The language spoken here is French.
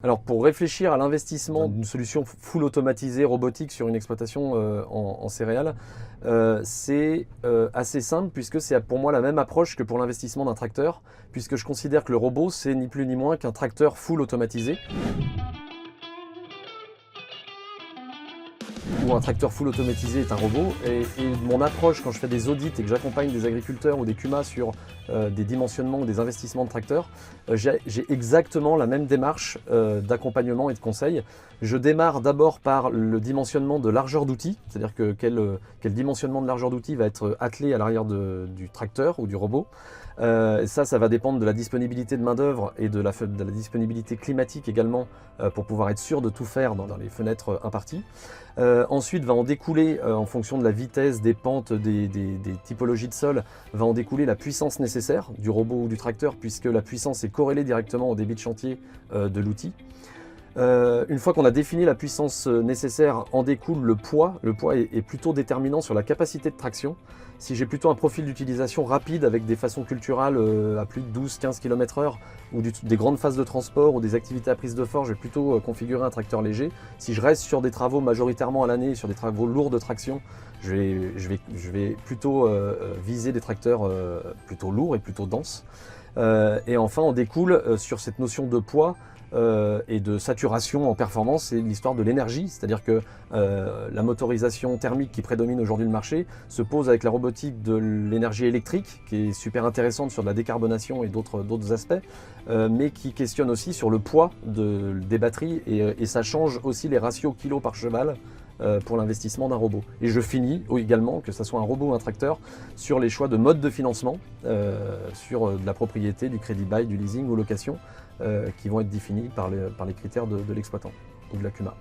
Alors pour réfléchir à l'investissement d'une solution full automatisée, robotique sur une exploitation en céréales, c'est assez simple puisque c'est pour moi la même approche que pour l'investissement d'un tracteur, puisque je considère que le robot c'est ni plus ni moins qu'un tracteur full automatisé. Ou un tracteur full automatisé est un robot. Et mon approche quand je fais des audits et que j'accompagne des agriculteurs ou des CUMA sur des dimensionnements ou des investissements de tracteurs, j'ai exactement la même démarche d'accompagnement et de conseil. Je démarre d'abord par le dimensionnement de largeur d'outil, c'est-à-dire que quel dimensionnement de largeur d'outil va être attelé à l'arrière du tracteur ou du robot. Ça va dépendre de la disponibilité de main-d'œuvre et de la disponibilité climatique également pour pouvoir être sûr de tout faire dans les fenêtres imparties. Ensuite va en découler, en fonction de la vitesse, des pentes, des typologies de sol, va en découler la puissance nécessaire du robot ou du tracteur, puisque la puissance est corrélée directement au débit de chantier de l'outil. Une fois qu'on a défini la puissance nécessaire, en découle le poids. Le poids est plutôt déterminant sur la capacité de traction. Si j'ai plutôt un profil d'utilisation rapide avec des façons culturales à plus de 12-15 km/h ou des grandes phases de transport ou des activités à prise de force, je vais plutôt configurer un tracteur léger. Si je reste sur des travaux majoritairement à l'année, sur des travaux lourds de traction, je vais plutôt viser des tracteurs plutôt lourds et plutôt denses. Et enfin, on découle sur cette notion de poids et de saturation en performance, c'est l'histoire de l'énergie, c'est-à-dire que la motorisation thermique qui prédomine aujourd'hui le marché se pose avec la robotique de l'énergie électrique, qui est super intéressante sur de la décarbonation et d'autres aspects, mais qui questionne aussi sur le poids des batteries, et ça change aussi les ratios kilos par cheval pour l'investissement d'un robot. Et je finis également, que ce soit un robot ou un tracteur, sur les choix de mode de financement, sur de la propriété, du crédit bail, du leasing ou location, qui vont être définis par les critères de l'exploitant ou de la CUMA.